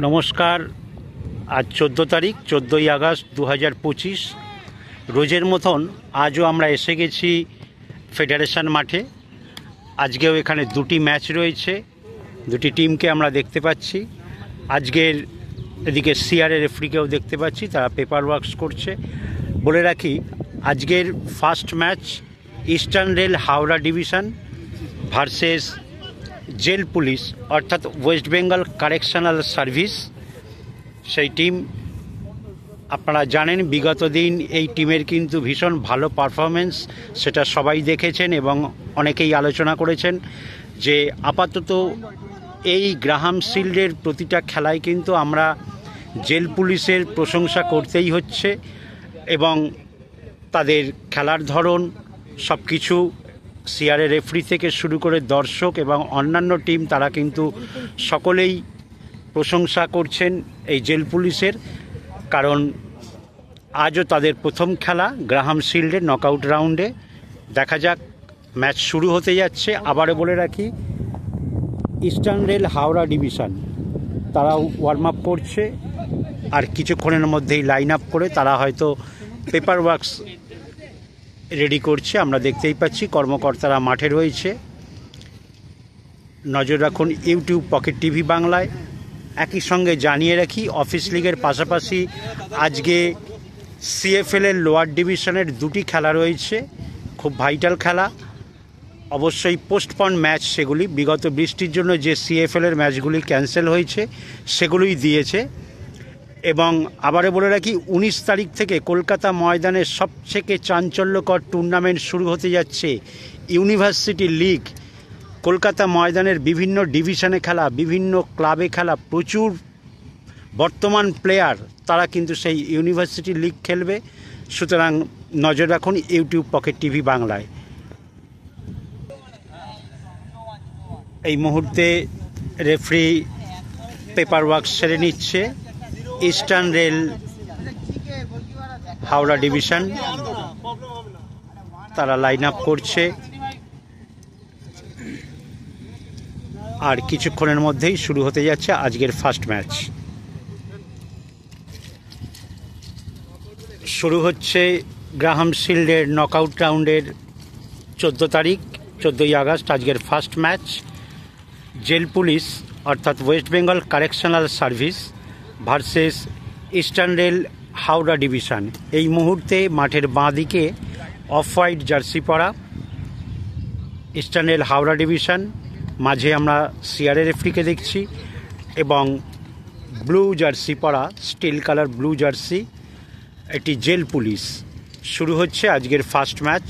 নমস্কার। আজ 14 তারিখ 14ই আগস্ট 2025। রোজের মতন আজও আমরা এসে গেছি ফেডারেশন মাঠে। আজকেও এখানে দুটি ম্যাচ রয়েছে, দুটি টিমকে আমরা দেখতে পাচ্ছি। আজকের এদিকে সিআরের রেফারিকেও দেখতে পাচ্ছি, তারা পেপার ওয়ার্কস করছে। বলে রাখি, আজকের first match Eastern Rail Howrah division versus Jail Police অর্থাৎ ওয়েস্ট বেঙ্গল কারেকশনাল সার্ভিস। সেই টিম আপনারা জানেন, বিগত দিন এই টিমের কিন্তু ভীষণ ভালো পারফরমেন্স, সেটা সবাই দেখেছেন এবং অনেকেই আলোচনা করেছেন যে আপাতত এই গ্রাহাম শিল্ডের প্রতিটা খেলায় কিন্তু আমরা জেল পুলিশের প্রশংসা করতেই হচ্ছে এবং তাদের খেলার ধরন সব কিছু সিআরের রেফারি থেকে শুরু করে দর্শক এবং অন্যান্য টিম, তারা কিন্তু সকলেই প্রশংসা করছেন এই জেল পুলিশের। কারণ আজও তাদের প্রথম খেলা গ্রাহাম শিল্ডের নকআউট রাউন্ডে। দেখা যাক, ম্যাচ শুরু হতে যাচ্ছে। আবারও বলে রাখি, ইস্টার্ন রেল হাওড়া ডিভিশন তারাও ওয়ার্ম আপ করছে, আর কিছুক্ষণের মধ্যেই লাইন আপ করে তারা হয়তো পেপার ওয়ার্কস রেডি করছে। আমরা দেখতেই পাচ্ছি কর্মকর্তারা মাঠে রয়েছে। নজর রাখুন ইউটিউব পকেট টিভি বাংলায়। একই সঙ্গে জানিয়ে রাখি, অফিস লিগের পাশাপাশি আজকে সিএফএলের লোয়ার ডিভিশনের দুটি খেলা রয়েছে, খুব ভাইটাল খেলা। অবশ্যই পোস্টপন ম্যাচ সেগুলি, বিগত বৃষ্টির জন্য যে সিএফএলের ম্যাচগুলি ক্যান্সেল হয়েছে সেগুলোই দিয়েছে। এবং আবারও বলে রাখি, 19 তারিখ থেকে কলকাতা ময়দানের সবথেকে চাঞ্চল্যকর টুর্নামেন্ট শুরু হতে যাচ্ছে, ইউনিভার্সিটি লিগ। কলকাতা ময়দানের বিভিন্ন ডিভিশনে খেলা, বিভিন্ন ক্লাবে খেলা, প্রচুর বর্তমান প্লেয়ার, তারা কিন্তু সেই ইউনিভার্সিটি লিগ খেলবে। সুতরাং নজর রাখুন ইউটিউব পকেট টিভি বাংলায়। এই মুহূর্তে রেফারি পেপার ওয়ার্ক সেরে নিচ্ছে। ইস্টার্ন রেল হাওড়া ডিভিশন তারা লাইন আপ করছে, আর কিছুক্ষণের মধ্যেই শুরু হতে যাচ্ছে আজকের ফার্স্ট ম্যাচ। শুরু হচ্ছে গ্রাহাম শিল্ডের নকআউট রাউন্ডের 14 তারিখ 14ই আগস্ট আজকের ফার্স্ট ম্যাচ। জেল পুলিশ অর্থাৎ West Bengal Correctional service versus Eastern Rail Howrah division. এই মুহূর্তে মাঠের বাঁ দিকে অফ হোয়াইট জার্সি পরা ইস্টার্ন রেল হাওড়া ডিভিশন, মাঝে আমরা সিআরের রেফারিকে দেখছি, এবং ব্লু জার্সি পরা, স্টিল কালার ব্লু জার্সি, এটি জেল পুলিশ। শুরু হচ্ছে আজকের ফার্স্ট ম্যাচ।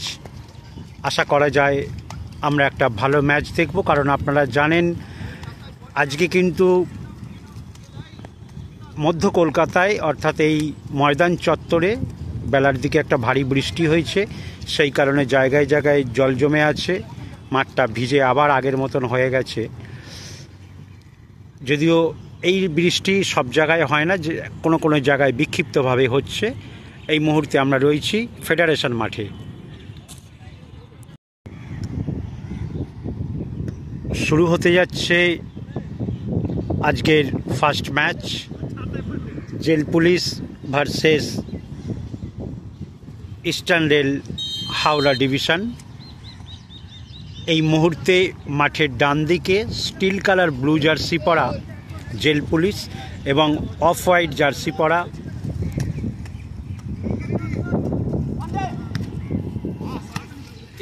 আশা করা যায় আমরা একটা ভালো ম্যাচ দেখব, কারণ আপনারা জানেন আজকে কিন্তু মধ্য কলকাতায় অর্থাৎ এই ময়দান চত্বরে বেলার দিকে একটা ভারী বৃষ্টি হয়েছে, সেই কারণে জায়গায় জায়গায় জল জমে আছে, মাঠটা ভিজে আবার আগের মতন হয়ে গেছে। যদিও এই বৃষ্টি সব জায়গায় হয় না, যে কোনো কোনো জায়গায় বিক্ষিপ্তভাবে হচ্ছে। এই মুহূর্তে আমরা রয়েছি ফেডারেশন মাঠে। শুরু হতে যাচ্ছে আজকের first match, Jail Police versus Eastern Rail Howrah division. এই মুহূর্তে মাঠের ডান দিকে স্টিল কালার ব্লু জার্সি পরা জেল পুলিশ এবং অফ হোয়াইট জার্সি পরা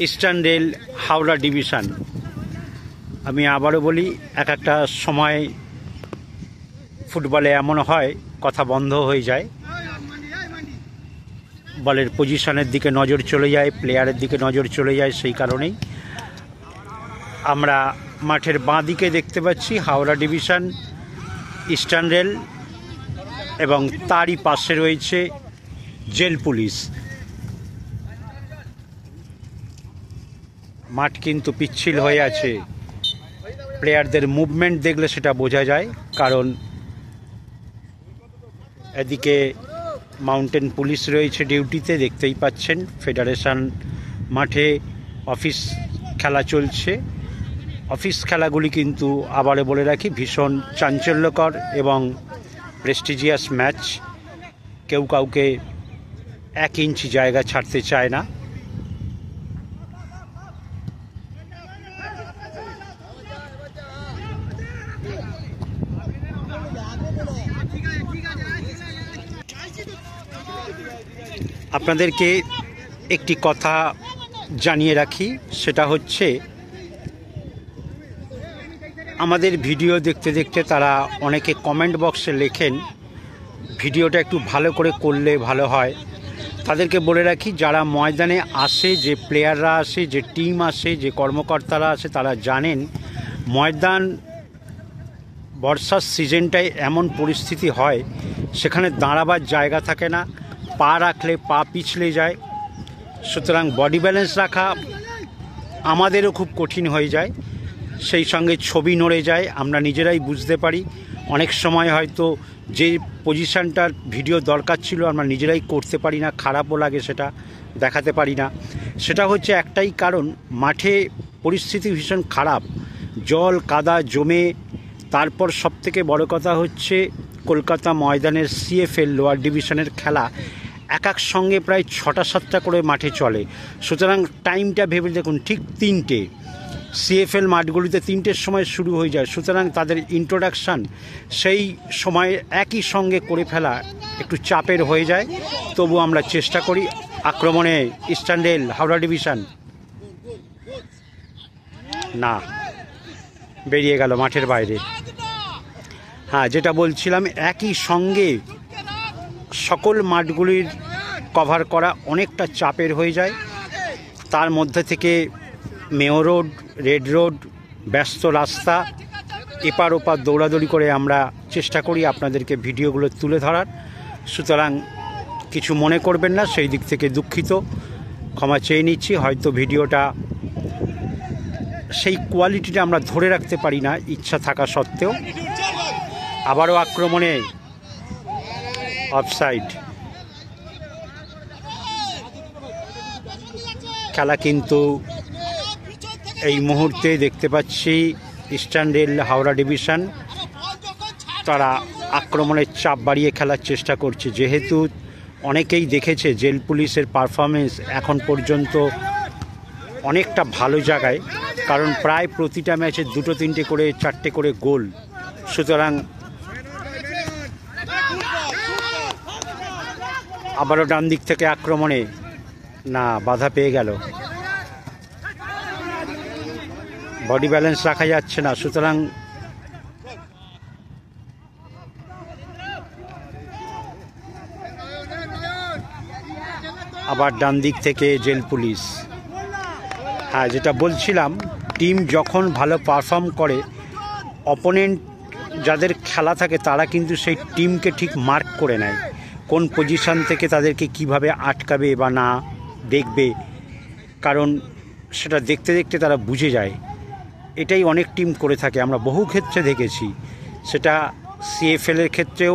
ইস্টার্ন রেল হাওড়া ডিভিশন। আমি আবারও বলি, এক একটা সময় ফুটবলে এমন হয় কথা বন্ধ হয়ে যায়, বলের পজিশনের দিকে নজর চলে যায়, প্লেয়ারের দিকে নজর চলে যায়। সেই কারণেই আমরা মাঠের বাঁ দিকে দেখতে পাচ্ছি হাওড়া ডিভিশন, ইস্টার্ন রেল, এবং তারই পাশে রয়েছে জেল পুলিশ। মাঠ কিন্তু পিচ্ছিল হয়ে আছে, প্লেয়ারদের মুভমেন্ট দেখলে সেটা বোঝা যায়। কারণ এদিকে মাউন্টেন পুলিশ রয়েছে ডিউটিতে, দেখতেই পাচ্ছেন ফেডারেশন মাঠে অফিস খেলা চলছে। অফিস খেলাগুলি কিন্তু আবারও বলে রাখি ভীষণ চাঞ্চল্যকর এবং প্রেস্টিজিয়াস ম্যাচ, কেউ কাউকে 1 ইঞ্চি জায়গা ছাড়তে চায় না। আপনাদেরকে একটি কথা জানিয়ে রাখি, সেটা হচ্ছে আমাদের ভিডিও দেখতে দেখতে তারা অনেকে কমেন্ট বক্সে লেখেন ভিডিওটা একটু ভালো করে করলে ভালো হয়। তাদেরকে বলে রাখি, যারা ময়দানে আসে, যে প্লেয়াররা আসে, যে টিম আসে, যে কর্মকর্তারা আসে, তারা জানেন ময়দান বর্ষার সিজনটায় এমন পরিস্থিতি হয় সেখানে দাঁড়াবার জায়গা থাকে না, পা রাখলে পা পিছলে যায়। সুতরাং বডি ব্যালেন্স রাখা আমাদেরও খুব কঠিন হয়ে যায়, সেই সঙ্গে ছবি নড়ে যায়, আমরা নিজেরাই বুঝতে পারি। অনেক সময় হয়তো যে পজিশানটার ভিডিও দরকার ছিল আমরা নিজেরাই করতে পারি না, খারাপও লাগে, সেটা দেখাতে পারি না। সেটা হচ্ছে একটাই কারণ, মাঠে পরিস্থিতি ভীষণ খারাপ, জল কাদা জমে। তারপর সবথেকে বড় কথা হচ্ছে কলকাতা ময়দানের CFL লোয়ার ডিভিশনের খেলা এক সঙ্গে প্রায় 6টা-7টা করে মাঠে চলে। সুতরাং টাইমটা ভেবে দেখুন, ঠিক 3টে CFL মাঠগুলিতে 3টের সময় শুরু হয়ে যায়। সুতরাং তাদের ইন্ট্রোডাকশান সেই সময় একই সঙ্গে করে ফেলা একটু চাপের হয়ে যায়। তবু আমরা চেষ্টা করি। আক্রমণে ইস্টার্ন রেল হাওড়া ডিভিশন, না, বেরিয়ে গেল মাঠের বাইরে। হ্যাঁ, যেটা বলছিলাম, একই সঙ্গে সকল মাঠগুলির কভার করা অনেকটা চাপের হয়ে যায়। তার মধ্যে থেকে মেয়ো রোড, রেড রোড, ব্যস্ত রাস্তা, এপার ওপার দৌড়াদৌড়ি করে আমরা চেষ্টা করি আপনাদেরকে ভিডিওগুলো তুলে ধরার। সুতরাং কিছু মনে করবেন না, সেই দিক থেকে দুঃখিত, ক্ষমা চেয়ে নিচ্ছি। হয়তো ভিডিওটা সেই কোয়ালিটিটা আমরা ধরে রাখতে পারি না ইচ্ছা থাকা সত্ত্বেও। আবারও আক্রমণে অফসাইড। খেলা কিন্তু এই মুহূর্তে দেখতে পাচ্ছি ইস্টার্ন রেল হাওড়া ডিভিশন তারা আক্রমণের চাপ বাড়িয়ে খেলার চেষ্টা করছে। যেহেতু অনেকেই দেখেছে জেল পুলিশের পারফরমেন্স এখন পর্যন্ত অনেকটা ভালো জায়গায়, কারণ প্রায় প্রতিটা ম্যাচে 2-3টে করে 4টে করে গোল। সুতরাং আবারও ডান দিক থেকে আক্রমণে, না, বাধা পেয়ে গেল, বডি ব্যালেন্স রাখা যাচ্ছে না। সুতরাং আবার ডান দিক থেকে জেল পুলিশ। হ্যাঁ, যেটা বলছিলাম, টিম যখন ভালো পারফর্ম করে, অপোনেন্ট যাদের খেলা থাকে তারা কিন্তু সেই টিমকে ঠিক মার্ক করে নেয়, কোন পজিশান থেকে তাদেরকে কিভাবে আটকাবে বা না দেখবে, কারণ সেটা দেখতে দেখতে তারা বুঝে যায়। এটাই অনেক টিম করে থাকে, আমরা বহু ক্ষেত্রে দেখেছি, সেটা CFL-এর ক্ষেত্রেও,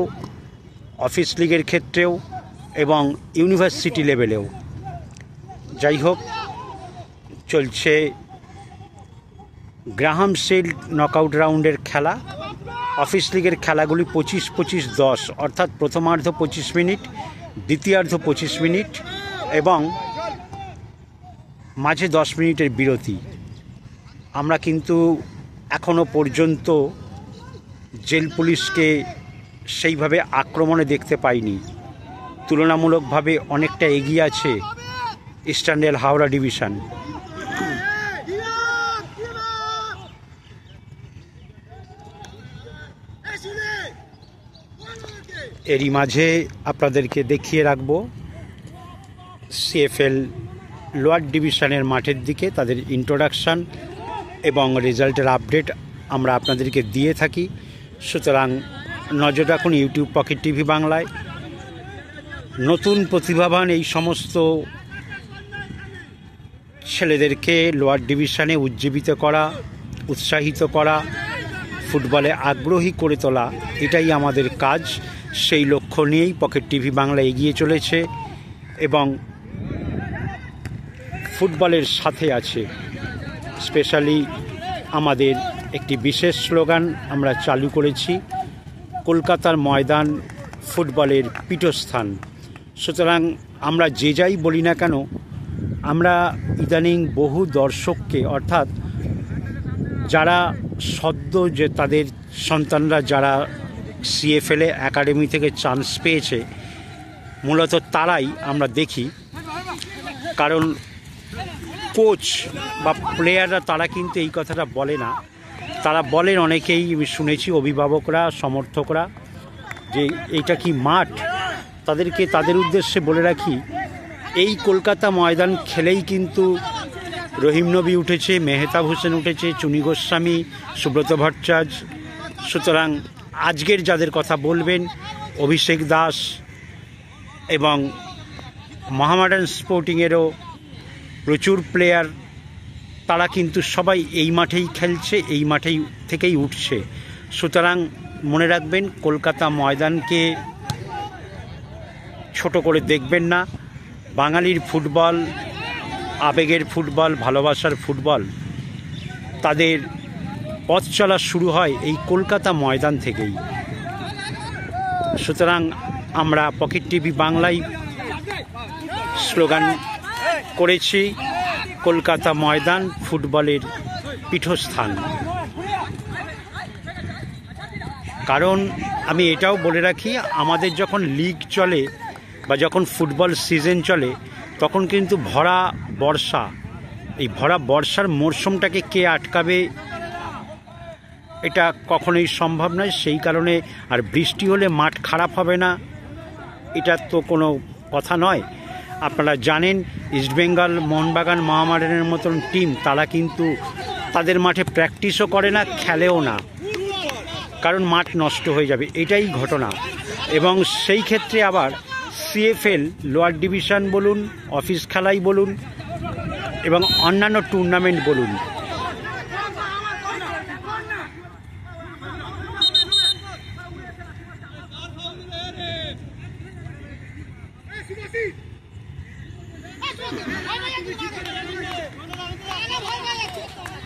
অফিস লিগের ক্ষেত্রেও এবং ইউনিভার্সিটি লেভেলেও। যাই হোক, চলছে গ্রাহাম সেল নকআউট রাউন্ডের খেলা। অফিস লিগের খেলাগুলি 25-25-10, অর্থাৎ প্রথমার্ধ 25 মিনিট, দ্বিতীয়ার্ধ 25 মিনিট এবং মাঝে 10 মিনিটের বিরতি। আমরা কিন্তু এখনও পর্যন্ত জেল পুলিশকে সেইভাবে আক্রমণে দেখতে পাইনি। তুলনামূলকভাবে অনেকটা এগিয়ে আছে ইস্টার্ন রেল হাওড়া ডিভিশন। এরই মাঝে আপনাদেরকে দেখিয়ে রাখবো CFL লোয়ার ডিভিশনের মাঠের দিকে তাদের ইন্ট্রোডাকশান এবং রেজাল্টের আপডেট আমরা আপনাদেরকে দিয়ে থাকি। সুতরাং নজর রাখুন ইউটিউব পকেট টিভি বাংলায়। নতুন প্রতিভাবান এই সমস্ত ছেলেদেরকে লোয়ার ডিভিশনে উজ্জীবিত করা, উৎসাহিত করা, ফুটবলে আগ্রহী করে তোলা, এটাই আমাদের কাজ। সেই লক্ষ্য নিয়েই পকেট টিভি বাংলা এগিয়ে চলেছে এবং ফুটবলের সাথে আছে। স্পেশালি আমাদের একটি বিশেষ স্লোগান আমরা চালু করেছি, কলকাতার ময়দান ফুটবলের পীঠস্থান। সুতরাং আমরা যে যাই বলি না কেন, আমরা ইদানিং বহু দর্শককে, অর্থাৎ যারা সদ্য যে তাদের সন্তানরা যারা সিএফএল একাডেমি থেকে চান্স পেয়েছে, মূলত তারাই আমরা দেখি। কারণ কোচ বা প্লেয়াররা তারা কিন্তু এই কথাটা বলে না, তারা বলেন অনেকেই, আমি শুনেছি অভিভাবকরা, সমর্থকরা, যে এইটা কি মাঠ। তাদেরকে তাদের উদ্দেশ্যে বলে রাখি, এই কলকাতা ময়দান খেলেই কিন্তু রহিম নবী উঠেছে, মেহতাব হোসেন উঠেছে, চুনি গোস্বামী, সুব্রত ভট্টাচার্য। সুতরাং আজকের যাদের কথা বলবেন, অভিষেক দাস এবং মোহামেডান স্পোর্টিংয়েরও প্রচুর প্লেয়ার, তারা কিন্তু সবাই এই মাঠেই খেলছে, এই মাঠেই থেকেই উঠছে। সুতরাং মনে রাখবেন, কলকাতা ময়দানকে ছোট করে দেখবেন না। বাঙালির ফুটবল, আবেগের ফুটবল, ভালোবাসার ফুটবল, তাদের পথ চলা শুরু হয় এই কলকাতা ময়দান থেকেই। সুতরাং আমরা পকেট টিভি বাংলায় স্লোগান করেছি, কলকাতা ময়দান ফুটবলের পীঠস্থান। কারণ আমি এটাও বলে রাখি, আমাদের যখন লিগ চলে বা যখন ফুটবল সিজন চলে, তখন কিন্তু ভরা বর্ষা, এই ভরা বর্ষার মরশুমটাকে কে আটকাবে এটা কখনোই সম্ভব নয়। সেই কারণে আর বৃষ্টি হলে মাঠ খারাপ হবে না, এটা তো কোনো কথা নয়। আপনারা জানেন, ইস্টবেঙ্গল, মোহনবাগান, মোহামেডানের মতন টিম, তারা কিন্তু তাদের মাঠে প্র্যাকটিসও করে না, খেলেও না, কারণ মাঠ নষ্ট হয়ে যাবে, এটাই ঘটনা। এবং সেই ক্ষেত্রে আবার সিএফএল লোয়ার ডিভিশন বলুন, অফিস খেলাই বলুন এবং অন্যান্য টুর্নামেন্ট বলুন,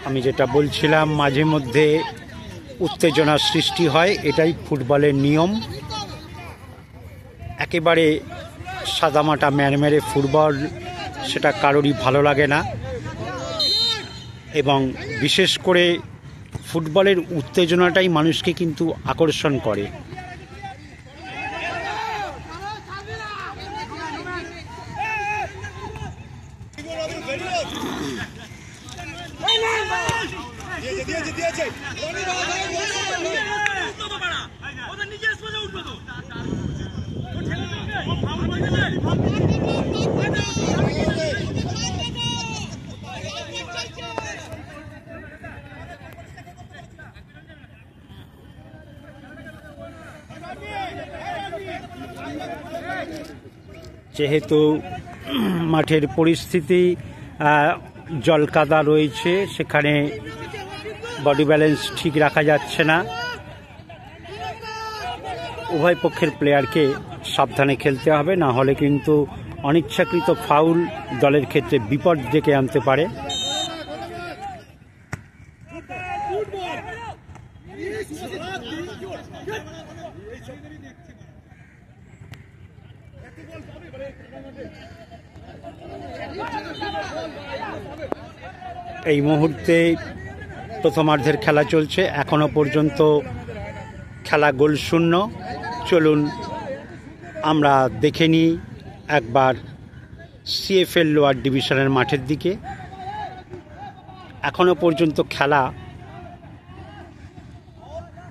আমি যেটা বলছিলাম, মাঝে মধ্যে উত্তেজনার সৃষ্টি হয়, এটাই ফুটবলের নিয়ম। একেবারে সাদামাটা ম্যারমেরে ফুটবল, সেটা কারোরই ভালো লাগে না। এবং বিশেষ করে ফুটবলের উত্তেজনাটাই মানুষকে কিন্তু আকর্ষণ করে। যেহেতু মাঠের পরিস্থিতি জলকাদা রয়েছে, সেখানে বডি ব্যালেন্স ঠিক রাখা যাচ্ছে না। উভয় পক্ষের প্লেয়ারকে সাবধানে খেলতে হবে, না হলে কিন্তু অনিচ্ছাকৃত ফাউল দলের ক্ষেত্রে বিপদ ডেকে আনতে পারে। এই মুহূর্তে প্রথমার্ধের খেলা চলছে, এখনো পর্যন্ত খেলা গোলশূন্য। চলুন আমরা দেখে নিই একবার সিএফএল লোয়ার ডিভিশনের মাঠের দিকে। এখনো পর্যন্ত খেলা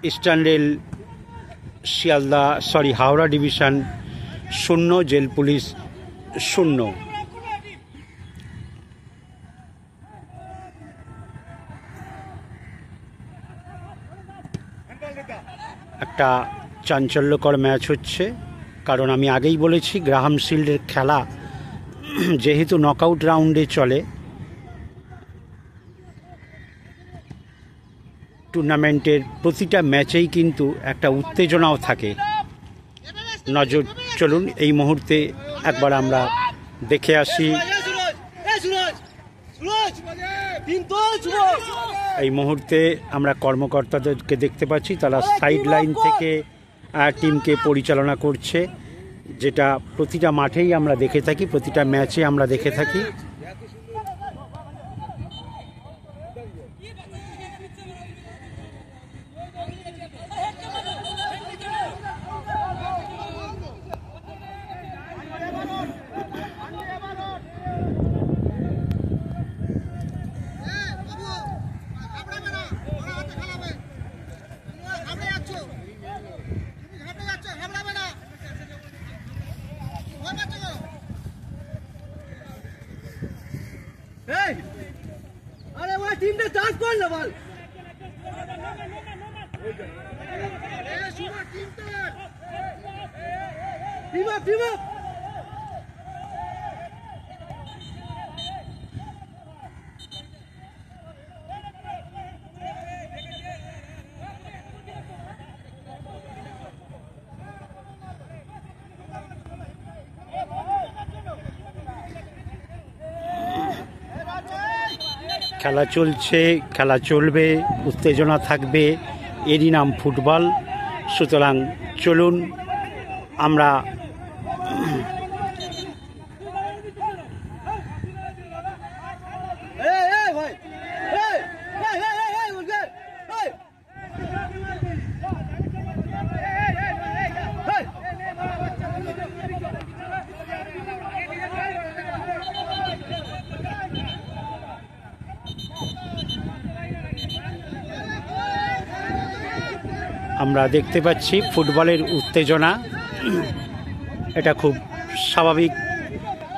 Eastern Rail Howrah division 0, Jail Police 0। একটা চাঞ্চল্যকর ম্যাচ হচ্ছে, কারণ আমি আগেই বলেছি, গ্রাহাম শিল্ডের খেলা যেহেতু নকআউট রাউন্ডে চলে, টুর্নামেন্টের প্রতিটা ম্যাচেই কিন্তু একটা উত্তেজনাও থাকে। নজর চলুন এই মুহূর্তে একবার আমরা দেখে আসি। এই মুহূর্তে আমরা কর্মকর্তাদেরকে দেখতে পাচ্ছি, তারা সাইড লাইন থেকে টিমকে পরিচালনা করছে, যেটা প্রতিটা মাঠেই আমরা দেখে থাকি, প্রতিটা ম্যাচে আমরা দেখে থাকি। अरे वो टीम ने चार्ज कर लो बॉल टीम अप খেলা চলছে, খেলা চলবে, উত্তেজনা থাকবে, এরই নাম ফুটবল। সুতরাং চলুন আমরা আমরা দেখতে পাচ্ছি ফুটবলের উত্তেজনা। এটা খুব স্বাভাবিক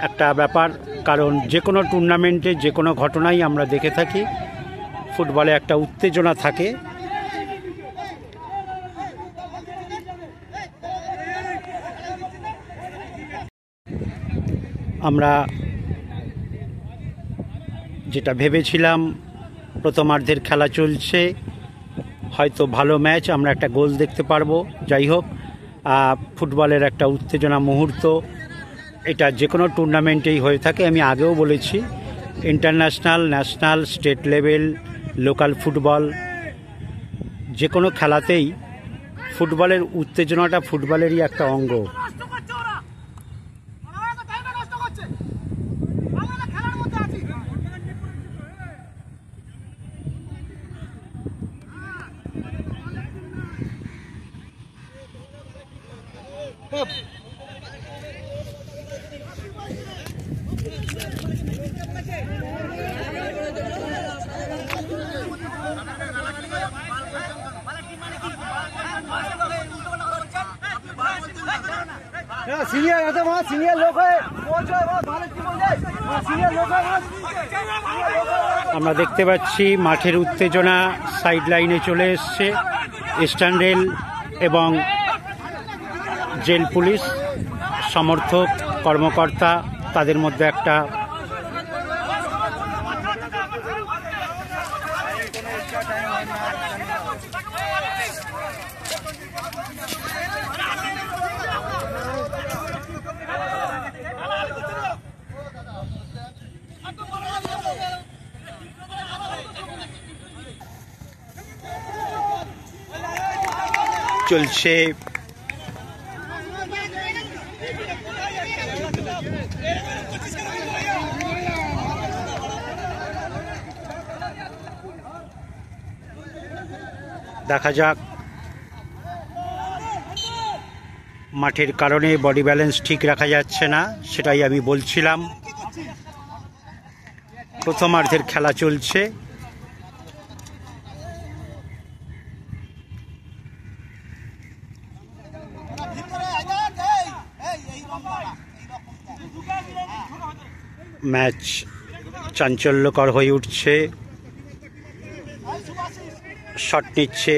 একটা ব্যাপার, কারণ যে কোনো টুর্নামেন্টে যে কোনো ঘটনাই আমরা দেখে থাকি, ফুটবলে একটা উত্তেজনা থাকে। আমরা যেটা ভেবেছিলাম, প্রথমার্ধের খেলা চলছে, হয়তো ভালো ম্যাচ, আমরা একটা গোল দেখতে পারবো। যাই হোক, ফুটবলের একটা উত্তেজনা মুহূর্ত, এটা যে কোনো টুর্নামেন্টেই হয়ে থাকে। আমি আগেও বলেছি, international, national, state level, local football, যে কোনো খেলাতেই ফুটবলের উত্তেজনাটা ফুটবলেরই একটা অঙ্গ। सीनियर है तो वहाँ सीनियर लोग है, कोच है वहाँ, भारत की बोल जाए सीनियर लोग है वहाँ। আমরা দেখতে পাচ্ছি মাঠের উত্তেজনা সাইড লাইনে চলে এসছে। ইস্টার্ন রেল এবং জেল পুলিশ সমর্থক কর্মকর্তা, তাদের মধ্যে একটা চলছে। দেখা যাক, মাঠের কারণে বডি ব্যালেন্স ঠিক রাখা যাচ্ছে না, সেটাই আমি বলছিলাম। প্রথমার্ধের খেলা চলছে। ম্যাচ চাঞ্চল্যকর হয়ে উঠছে। শট নিচ্ছে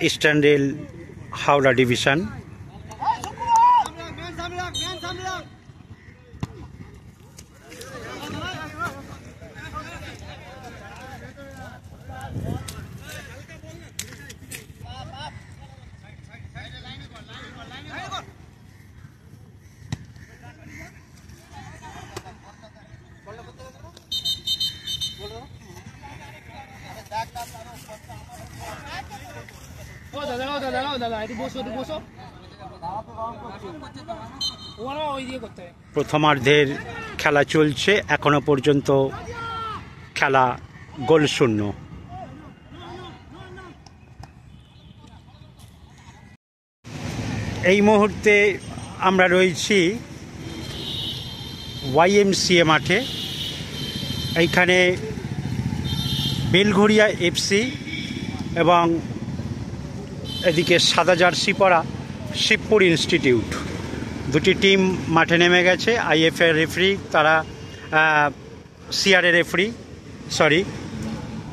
ইস্টার্ন রেল হাওড়া ডিভিশন। প্রথমার্ধের খেলা চলছে, এখনো পর্যন্ত খেলা গোলশূন্য। এই মুহূর্তে আমরা রয়েছি YMCA মাঠে। এইখানে বেলঘরিয়া FC এবং এদিকে সাদা জার্সি পরা শিবপুর ইনস্টিটিউট, দুটি টিম মাঠে নেমে গেছে। IFA রেফারি, তারা CRA রেফারি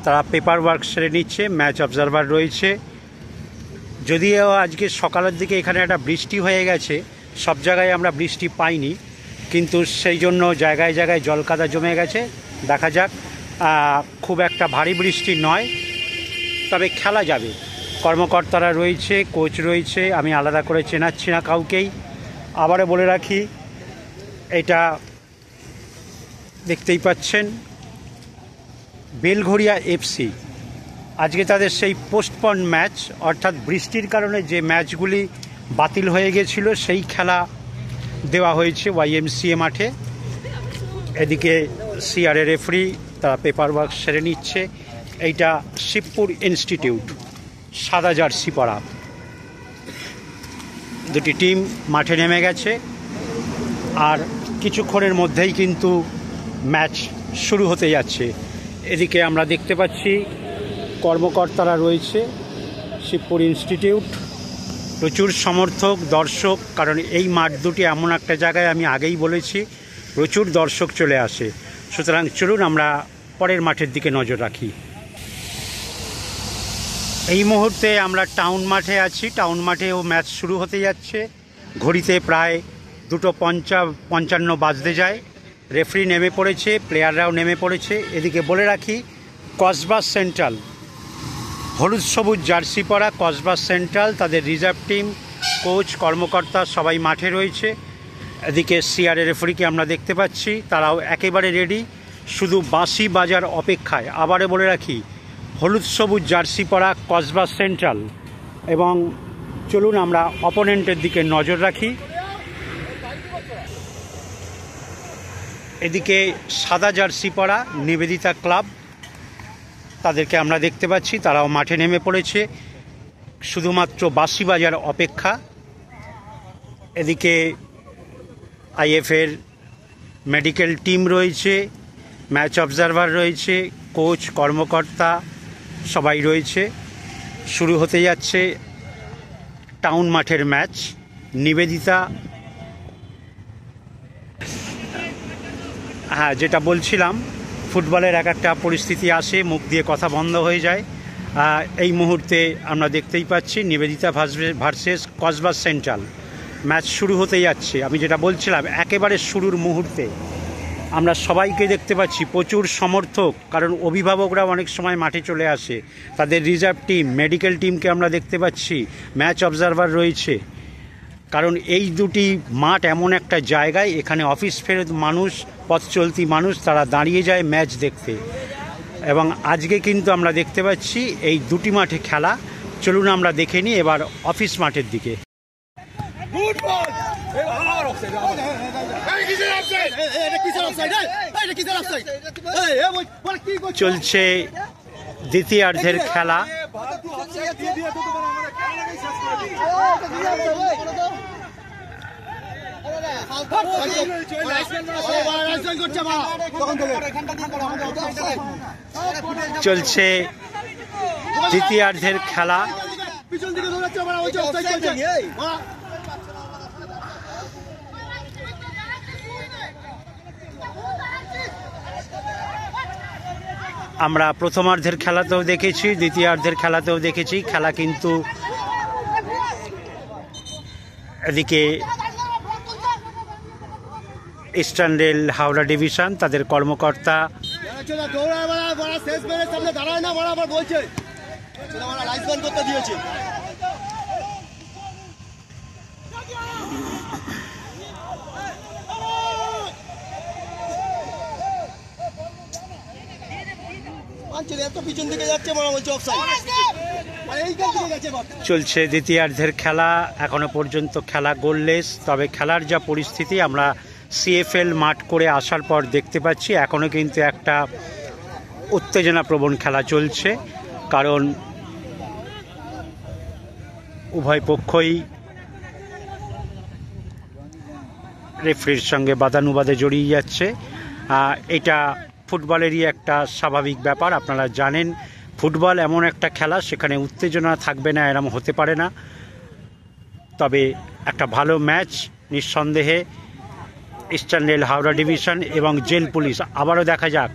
তারা পেপার ওয়ার্ক সেরে নিচ্ছে। ম্যাচ অবজারভার রয়েছে। যদিও আজকে সকালের দিকে এখানে একটা বৃষ্টি হয়ে গেছে, সব জায়গায় আমরা বৃষ্টি পাইনি, কিন্তু সেই জন্য জায়গায় জায়গায় জলকাদা জমে গেছে। দেখা যাক, খুব একটা ভারী বৃষ্টি নয়, তবে খেলা যাবে। কর্মকর্তারা রয়েছে, কোচ রয়েছে, আমি আলাদা করে চেনাচ্ছি না কাউকেই। আবারও বলে রাখি, এটা দেখতেই পাচ্ছেন বেলঘরিয়া FC। আজকে তাদের সেই পোস্টপন ম্যাচ, অর্থাৎ বৃষ্টির কারণে যে ম্যাচগুলি বাতিল হয়ে গেছিল সেই খেলা দেওয়া হয়েছে YMCA মাঠে। এদিকে CRA রেফারি, তারা পেপার ওয়ার্ক সেরে নিচ্ছে। এইটা শিবপুর ইনস্টিটিউট, সাদা জার্সি পরা। দুটি টিম মাঠে নেমে গেছে, আর কিছুক্ষণের মধ্যেই কিন্তু ম্যাচ শুরু হতে যাচ্ছে। এদিকে আমরা দেখতে পাচ্ছি কর্মকর্তারা রয়েছে, শিবপুর ইনস্টিটিউট, প্রচুর সমর্থক, দর্শক। কারণ এই মাঠ দুটি এমন একটা জায়গায়, আমি আগেই বলেছি, প্রচুর দর্শক চলে আসে। সুতরাং চলুন আমরা পরের মাঠের দিকে নজর রাখি। এই মুহূর্তে আমরা টাউন মাঠে আছি। টাউন মাঠেও ম্যাচ শুরু হতে যাচ্ছে। ঘড়িতে প্রায় 2:55 বাজতে যায়। রেফারি নেমে পড়েছে, প্লেয়াররাও নেমে পড়েছে। এদিকে বলে রাখি, কসবা সেন্ট্রাল, হলুদ সবুজ জার্সি পরা কসবা সেন্ট্রাল, তাদের রিজার্ভ টিম, কোচ, কর্মকর্তা সবাই মাঠে রয়েছে। এদিকে CRA রেফারিকে আমরা দেখতে পাচ্ছি, তারাও একেবারে রেডি, শুধু বাঁশি বাজার অপেক্ষায়। আবারও বলে রাখি, হলুদ সবুজ জার্সি পরা কসবা সেন্ট্রাল। এবং চলুন আমরা অপোনেন্টের দিকে নজর রাখি। এদিকে সাদা জার্সি পরা নিবেদিতা ক্লাব, তাদেরকে আমরা দেখতে পাচ্ছি, তারাও মাঠে নেমে পড়েছে, শুধুমাত্র বাঁশি বাজার অপেক্ষা। এদিকে IFA-র মেডিকেল টিম রয়েছে, ম্যাচ অবজারভার রয়েছে, কোচ, কর্মকর্তা সবাই রয়েছে। শুরু হতে যাচ্ছে টাউন মাঠের ম্যাচ। নিবেদিতা, হ্যাঁ, যেটা বলছিলাম, ফুটবলের এক একটা পরিস্থিতি আসে, মুখ দিয়ে কথা বন্ধ হয়ে যায়। এই মুহূর্তে আমরা দেখতেই পাচ্ছি Nivedita versus Kasba central, match শুরু হতে যাচ্ছে। আমি যেটা বলছিলাম, একেবারে শুরুর মুহূর্তে আমরা সবাইকে দেখতে পাচ্ছি, প্রচুর সমর্থক, কারণ অভিভাবকরা অনেক সময় মাঠে চলে আসে, তাদের রিজার্ভ টিম, মেডিকেল টিমকে আমরা দেখতে পাচ্ছি, ম্যাচ অবজারভার রয়েছে। কারণ এই দুটি মাঠ এমন একটা জায়গায়, এখানে অফিস ফেরত মানুষ, পথ চলতি মানুষ, তারা দাঁড়িয়ে যায় ম্যাচ দেখতে। এবং আজকে কিন্তু আমরা দেখতে পাচ্ছি এই দুটি মাঠে খেলা। চলুন আমরা দেখে নিই এবার অফিস মাঠের দিকে। চলছে দ্বিতীয়ার্ধের খেলা। চলছে দ্বিতীয়ার্ধের খেলা। আমরা প্রথমার্ধের খেলাতেও দেখেছি, দ্বিতীয়ার্ধের খেলাতেও দেখেছি। খেলা কিন্তু এদিকে ইস্টার্ন রেল হাওড়া ডিভিশন, তাদের কর্মকর্তা এত পিছন দিকে যাচ্ছে, বলছে অফসাইড। চলছে দ্বিতীয়ার্ধের খেলা, এখনো পর্যন্ত খেলা গোললেস। তবে খেলার যা পরিস্থিতি আমরা সিএফএল মাঠ করে আসার পর দেখতে পাচ্ছি, এখনও কিন্তু একটা উত্তেজনাপ্রবণ খেলা চলছে, কারণ উভয় পক্ষই রেফারির সঙ্গে বাদানুবাদে জড়িয়ে যাচ্ছে। এটা ফুটবলেরই একটা স্বাভাবিক ব্যাপার। আপনারা জানেন ফুটবল এমন একটা খেলা, সেখানে উত্তেজনা থাকবে না এরম হতে পারে না। তবে একটা ভালো ম্যাচ নিঃসন্দেহে ইস্টার্ন রেল হাওড়া ডিভিশন এবং জেল পুলিশ। আবারও দেখা যাক,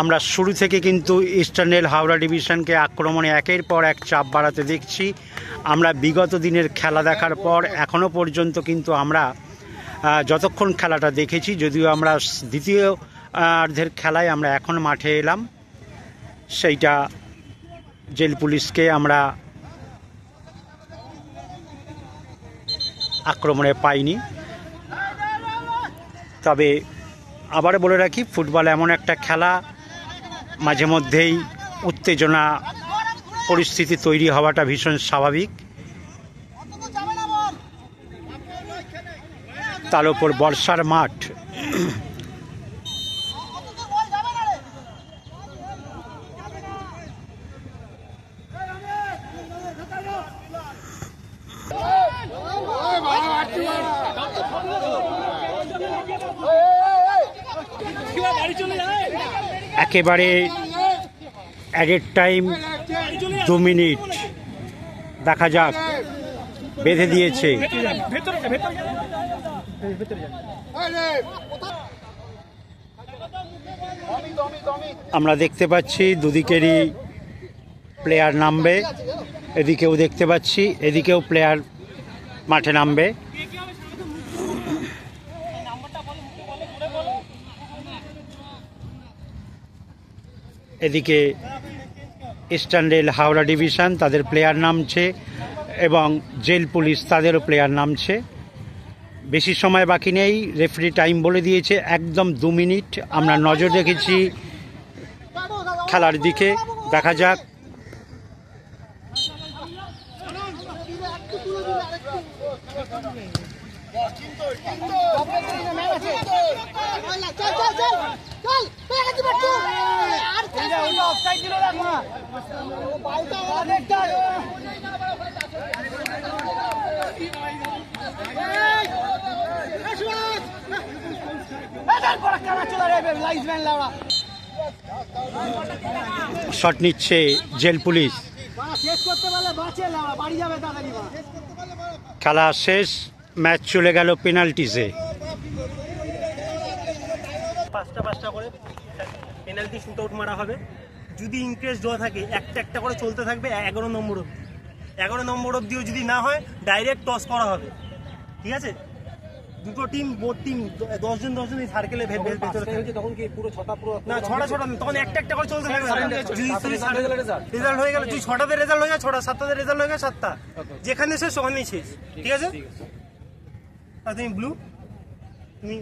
আমরা শুরু থেকে কিন্তু ইস্টার্ন রেল হাওড়া ডিভিশনকে আক্রমণে একের পর এক চাপ বাড়াতে দেখছি। আমরা বিগত দিনের খেলা দেখার পর এখনও পর্যন্ত কিন্তু আমরা যতক্ষণ খেলাটা দেখেছি, যদিও আমরা দ্বিতীয় অর্ধের খেলায় আমরা এখন মাঠে এলাম, সেইটা জেল পুলিশকে আমরা আক্রমণে পাইনি। তবে আবার বলে রাখি, ফুটবল এমন একটা খেলা, মাঝে মধ্যেই উত্তেজনা পরিস্থিতি তৈরি হওয়াটা ভীষণ স্বাভাবিক। তার উপর বর্ষার মাঠ। একেবারে অ্যাডেড টাইম 2 মিনিট, দেখা যাক, বেঁধে দিয়েছে। আমরা দেখতে পাচ্ছি দুদিকেরই প্লেয়ার নামবে, এদিকেও দেখতে পাচ্ছি এদিকেও প্লেয়ার মাঠে নামবে। এদিকে ইস্টার্ন রেল হাওড়া ডিভিশন তাদের প্লেয়ার নামছে এবং জেল পুলিশ তাদেরও প্লেয়ার নামছে। বেশি সময় বাকি নেই, রেফারি টাইম বলে দিয়েছে একদম 2 মিনিট। আমরা নজর রেখেছি খেলার দিকে, দেখা যাক। শট নিচ্ছে জেল পুলিশ। খেলা শেষ, ম্যাচ চলে গেল পেনাল্টিসে। 5টা করে পেনাল্টি শুট আউট মারা হবে। যদি ইনক্রেস ড্র থাকে একটা করে চলতে থাকবে 11 নম্বর অবধি। 11 নম্বর অবধিও যদি না হয় ডাইরেক্ট টস করা হবে, ঠিক আছে? দুটো টিম, বোর্ড টিম 10 জন এই সার্কেলে ভেতরে থাকবে। তখন কি পুরো ছটা না, ছটা তখন একটা করে চলতে থাকবে। রেজাল্ট হয়ে গেল, তুই 6টাতে রেজাল্ট হয়ে যায় 6টা, 7টাতে রেজাল্ট হয়ে গেল 7টা, যেখানে শেষ ওখানেই শেষ, ঠিক আছে? আর তুমি ব্লু, তুমি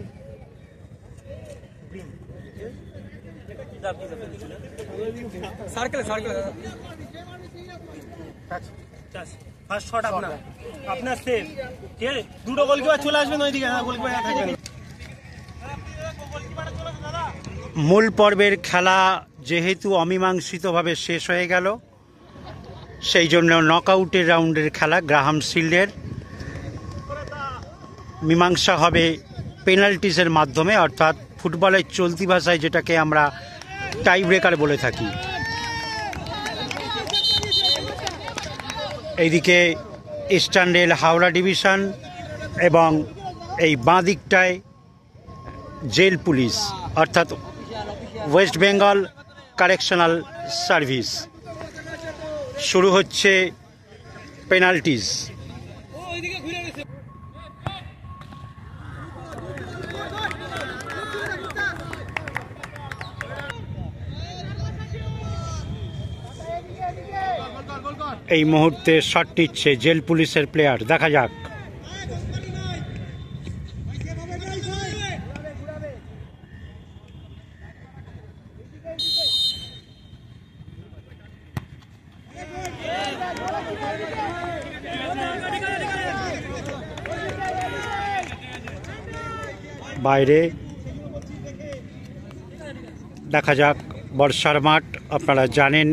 ফার্স্ট শট আপনার সেভ, ঠিক আছে? দুটো গোলকিপার চলে আসবেন ওইদিকে, গোলকিপার থাকবেন। মূল পর্বের খেলা যেহেতু অমীমাংসিতভাবে শেষ হয়ে গেল, সেই জন্য নকআউটের রাউন্ডের খেলা গ্রাহাম শিল্ডের মীমাংসা হবে পেনাল্টিসের মাধ্যমে, অর্থাৎ ফুটবলের চলতি ভাষায় যেটাকে আমরা টাই ব্রেকার বলে থাকি। এইদিকে ইস্টার্ন রেল হাওড়া ডিভিশন এবং এই বাঁ দিকটায় জেল পুলিশ, অর্থাৎ ওয়েস্ট বেঙ্গল কারেকশনাল সার্ভিস। শুরু হচ্ছে পেনাল্টিস। এই মুহূর্তে শট নিচ্ছে জেল পুলিশের প্লেয়ার, দেখা যাক। বাইরে দেখা যাক, বর্ষার মাঠ আপনারা জানেন,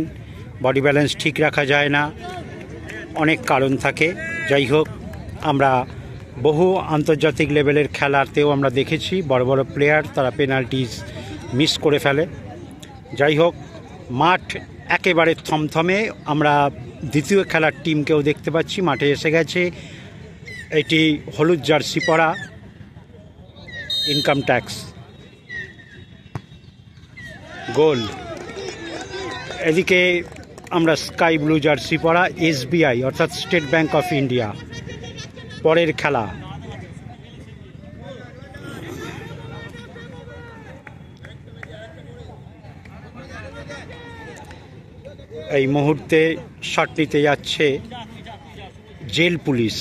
বডি ব্যালেন্স ঠিক রাখা যায় না, অনেক কারণ থাকে। যাই হোক, আমরা বহু আন্তর্জাতিক লেভেলের খেলাতেও আমরা দেখেছি বড় বড় প্লেয়ার তারা পেনাল্টিজ মিস করে ফেলে। যাই হোক, মাঠ একেবারে থমথমে। আমরা দ্বিতীয় খেলার টিমকেও দেখতে পাচ্ছি মাঠে এসে গেছে। এটি হলুদ জার্সি পরা ইনকাম ট্যাক্স। গোল। এদিকে আমরা স্কাই ব্লু জার্সি পরা SBI অর্থাৎ স্টেট ব্যাংক অফ ইন্ডিয়া। পরের খেলা এই মুহূর্তে শট নিতে যাচ্ছে জেল পুলিশ।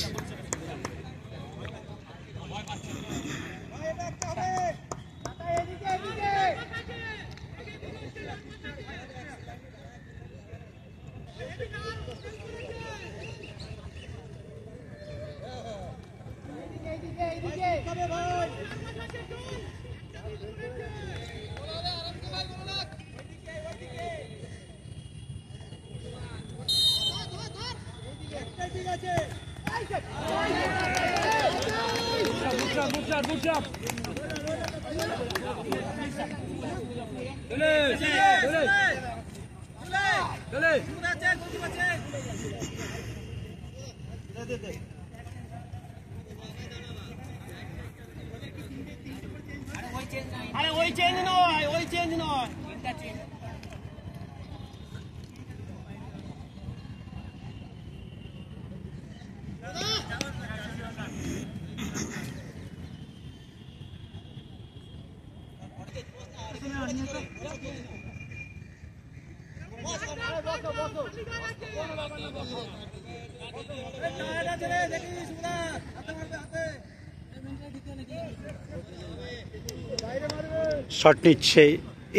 শট নিচ্ছে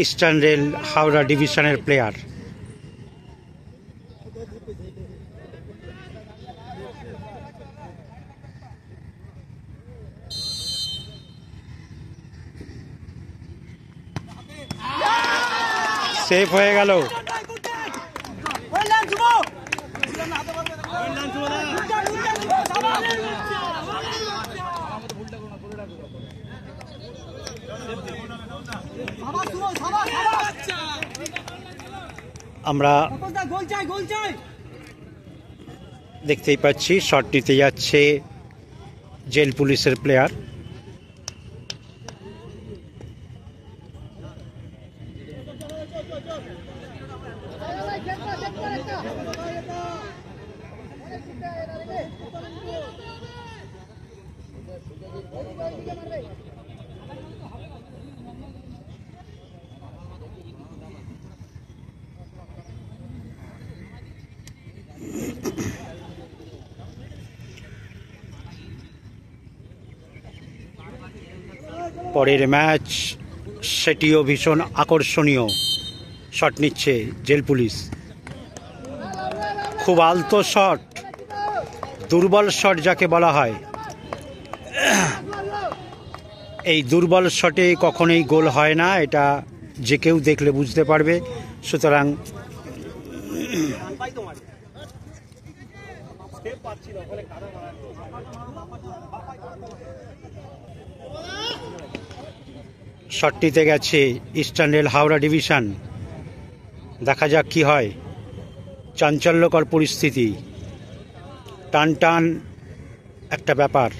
ইস্টার্ন রেল হাওড়া ডিভিশনের প্লেয়ার। সেভ হয়ে গেল। আমরা দেখতেই পাচ্ছি শট নিতে যাচ্ছে জেল পুলিশের প্লেয়ার। পরের ম্যাচ সেটিও ভীষণ আকর্ষণীয়। শট নিচ্ছে জেল পুলিশ। খুব আলতো শট, দুর্বল শট যাকে বলা হয়। এই দুর্বল শটে কখনোই গোল হয় না, এটা যে কেউ দেখলে বুঝতে পারবে। সুতরাং শটটিতে গেছে ইস্টার্ন রেল হাওড়া ডিভিশন। দেখা যাক কি হয়। চাঞ্চল্যকর পরিস্থিতি, টান টান একটা ব্যাপার।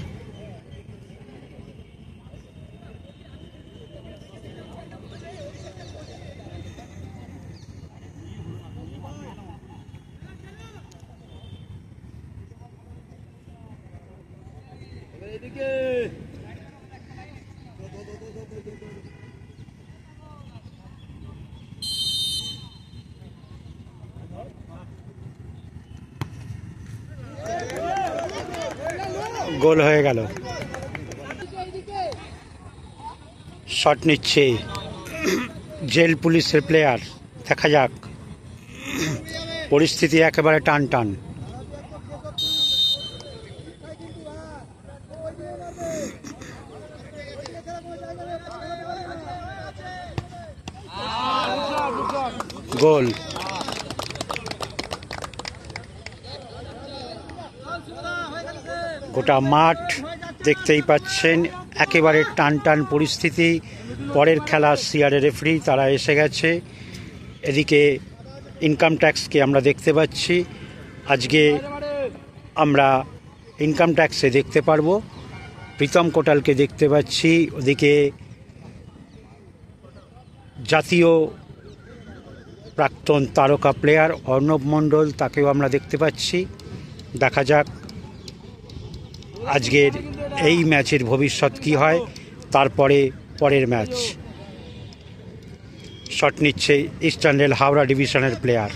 গোল হয়ে গেল। শট নিচ্ছে জেল পুলিশের প্লেয়ার। দেখা যাক, পরিস্থিতি একেবারে টান টান। গোল। গোটা মাঠ দেখতেই পাচ্ছেন, একেবারে টান টান পরিস্থিতি। পরের খেলা সিআরএ রেফারি তারা এসে গেছে। এদিকে ইনকাম ট্যাক্সকে আমরা দেখতে পাচ্ছি। আজকে আমরা ইনকাম ট্যাক্সে দেখতে পারবো প্রীতম কোটালকে দেখতে পাচ্ছি। ওদিকে জাতীয় প্রাক্তন তারকা প্লেয়ার অর্ণব মণ্ডল, তাকেও আমরা দেখতে পাচ্ছি। দেখা যাক আজকের এই ম্যাচের ভবিষ্যৎ কী হয়। তারপরে পরের ম্যাচ শট নিচ্ছে ইস্টার্ন রেল হাওড়া ডিভিশনের প্লেয়ার।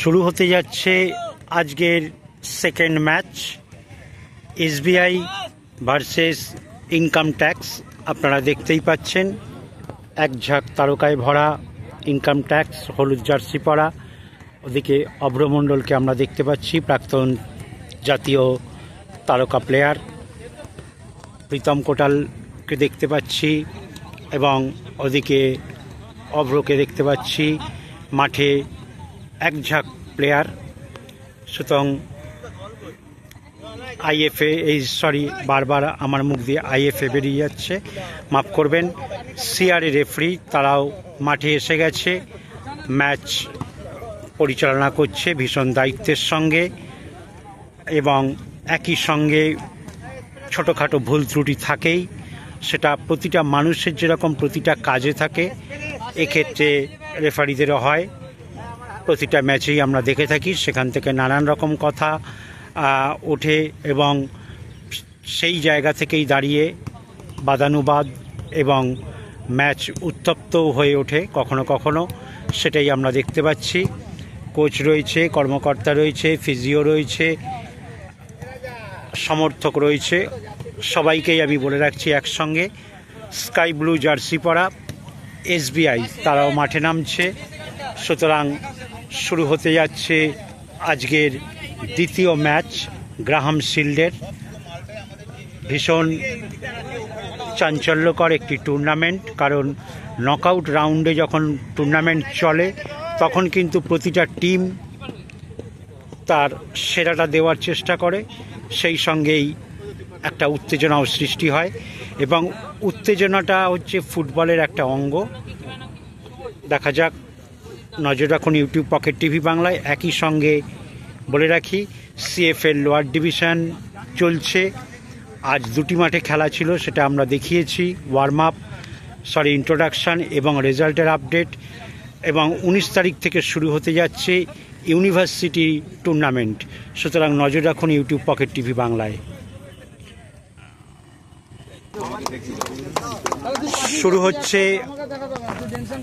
শুরু হতে যাচ্ছে আজকের second match, SBI versus income tax. আপনারা দেখতেই পাচ্ছেন এক ঝাঁক তারকায় ভরা ইনকাম ট্যাক্স, হলুদ জার্সি পরা। ওদিকে অভ্রমণ্ডলকে আমরা দেখতে পাচ্ছি, প্রাক্তন জাতীয় তারকা প্লেয়ার। প্রীতম কোটালকে দেখতে পাচ্ছি এবং ওদিকে অভ্রকে দেখতে পাচ্ছি। মাঠে এক ঝাঁক প্লেয়ার। সুতরাং আইএফএ বারবার আমার মুখ দিয়ে আইএফএ বেরিয়ে যাচ্ছে, মাফ করবেন। সিআরএ রেফারি তারাও মাঠে এসে গেছে, ম্যাচ পরিচালনা করছে ভীষণ দায়িত্বের সঙ্গে। এবং একই সঙ্গে ছোটোখাটো ভুল ত্রুটি থাকেই, সেটা প্রতিটা মানুষের যেরকম প্রতিটা কাজে থাকে, এক্ষেত্রে রেফারিদেরও হয়। প্রতিটা ম্যাচেই আমরা দেখে থাকি, সেখান থেকে নানান রকম কথা ওঠে এবং সেই জায়গা থেকেই দাঁড়িয়ে বাদানুবাদ এবং ম্যাচ উত্তপ্ত হয়ে ওঠে কখনো কখনো, সেটাই আমরা দেখতে পাচ্ছি। কোচ রয়েছে, কর্মকর্তা রয়েছে, ফিজিও রয়েছে, সমর্থক রয়েছে, সবাইকেই আমি বলে রাখছি একসঙ্গে স্কাই ব্লু জার্সি পরা এসবিআই তারাও মাঠে নামছে। সুতরাং শুরু হতে যাচ্ছে আজকের দ্বিতীয় ম্যাচ গ্রাহাম শিল্ডের। ভীষণ চাঞ্চল্যকর একটি টুর্নামেন্ট, কারণ নকআউট রাউন্ডে যখন টুর্নামেন্ট চলে তখন কিন্তু প্রতিটা টিম তার সেরাটা দেওয়ার চেষ্টা করে, সেই সঙ্গেই একটা উত্তেজনাও সৃষ্টি হয় এবং উত্তেজনাটা হচ্ছে ফুটবলের একটা অঙ্গ। দেখা যাক, নজর রাখুন ইউটিউব পকেট টিভি বাংলায়। একই সঙ্গে বলে রাখি সিএফএল লোয়ার ডিভিশন চলছে। আজ দুটি মাঠে খেলা ছিল, সেটা আমরা দেখিয়েছি, ইন্ট্রোডাকশান এবং রেজাল্টের আপডেট। এবং 19 তারিখ থেকে শুরু হতে যাচ্ছে ইউনিভার্সিটি টুর্নামেন্ট। সুতরাং নজর রাখুন ইউটিউব পকেট টিভি বাংলায়। শুরু হচ্ছে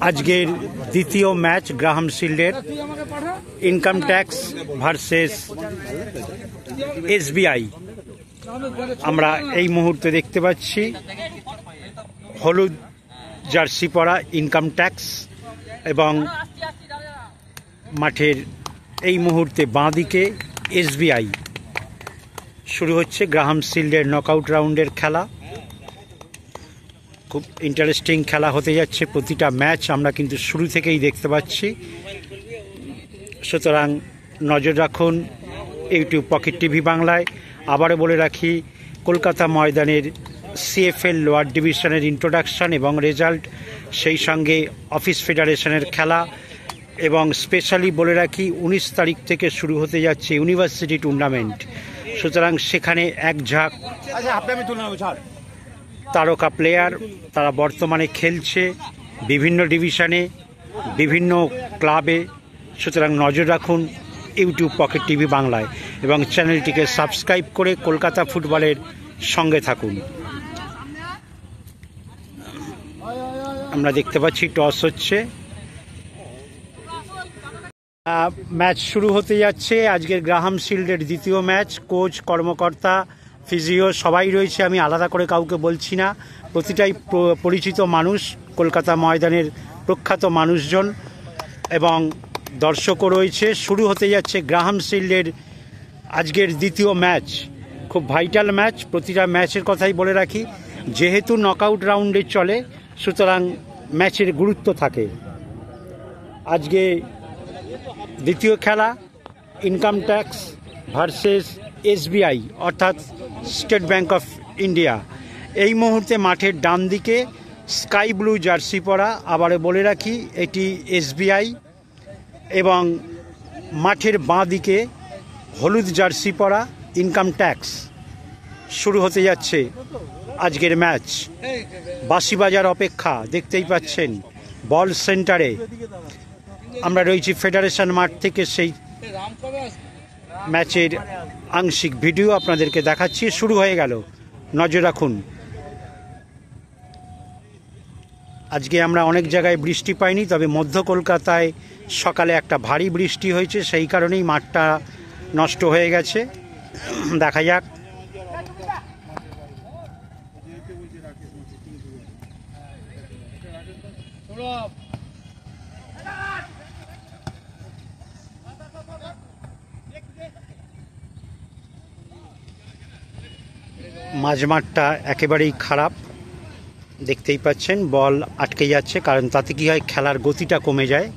আজকের দ্বিতীয় ম্যাচ গ্রাহাম শিল্ডের, ইনকাম ট্যাক্স ভার্সেস এসবিআই। আমরা এই মুহূর্তে দেখতে পাচ্ছি হলুদ জার্সি পরা ইনকাম ট্যাক্স এবং মাঠের এই মুহূর্তে বাঁ দিকে এসবিআই। শুরু হচ্ছে গ্রাহাম শিল্ডের নকআউট রাউন্ডের খেলা। খুব ইন্টারেস্টিং খেলা হতে যাচ্ছে, প্রতিটা ম্যাচ আমরা কিন্তু শুরু থেকেই দেখতে পাচ্ছি। সুতরাং নজর রাখুন ইউটিউব পকেট টিভি বাংলায়। আবারও বলে রাখি, কলকাতা ময়দানের সিএফএল লোয়ার ডিভিশনের ইন্ট্রোডাকশান এবং রেজাল্ট, সেই সঙ্গে অফিস ফেডারেশনের খেলা, এবং স্পেশালি বলে রাখি 19 তারিখ থেকে শুরু হতে যাচ্ছে ইউনিভার্সিটি টুর্নামেন্ট। সুতরাং সেখানে এক ঝাঁক তারকা প্লেয়ার তারা বর্তমানে খেলছে বিভিন্ন ডিভিশনে, বিভিন্ন ক্লাবে। সুতরাং নজর রাখুন ইউটিউব পকেট টিভি বাংলায় এবং চ্যানেলটিকে সাবস্ক্রাইব করে কলকাতা ফুটবলের সঙ্গে থাকুন। আমরা দেখতে পাচ্ছি টস হচ্ছে। ম্যাচ শুরু হতে যাচ্ছে। আজকের গ্রাহাম শিল্ডের দ্বিতীয় ম্যাচ। কোচ, কর্মকর্তা, ফিজিও সবাই রয়েছে, আমি আলাদা করে কাউকে বলছি না, প্রতিটাই পরিচিত মানুষ, কলকাতা ময়দানের প্রখ্যাত মানুষজন এবং দর্শকও রয়েছে। শুরু হতে যাচ্ছে গ্রাহাম শিল্ডের আজকের দ্বিতীয় ম্যাচ। খুব ভাইটাল ম্যাচ। প্রতিটা ম্যাচের কথাই বলে রাখি, যেহেতু নকআউট রাউন্ডে চলে সুতরাং ম্যাচের গুরুত্ব থাকে। আজকে দ্বিতীয় খেলা ইনকাম ট্যাক্স ভার্সেস এসবিআই অর্থাৎ স্টেট ব্যাংক অফ ইন্ডিয়া। এই মুহূর্তে মাঠের ডান দিকে স্কাই ব্লু জার্সি পরা, আবারও বলে রাখি এটি এসবিআই, এবং মাঠের বাঁ দিকে হলুদ জার্সি পরা ইনকাম ট্যাক্স। শুরু হতে যাচ্ছে আজকের ম্যাচ। বাঁশি বাজার অপেক্ষা, দেখতেই পাচ্ছেন বল সেন্টারে আমরা রয়েছি ফেডারেশন মাঠ থেকে। সেই ম্যাচের আংশিক ভিডিও আপনাদেরকে দেখাচ্ছি। শুরু হয়ে গেল, নজর রাখুন। আজকে আমরা অনেক জায়গায় বৃষ্টি পাইনি, তবে মধ্য কলকাতায় সকালে একটা ভারী বৃষ্টি হয়েছে, সেই কারণেই মাঠটা নষ্ট হয়ে গেছে। দেখা যাক। মাঝমাঠটা একেবারেই খারাপ, দেখতেই পাচ্ছেন বল আটকে যাচ্ছে, কারণ তাতে কি হয় খেলার গতিটা কমে যায়।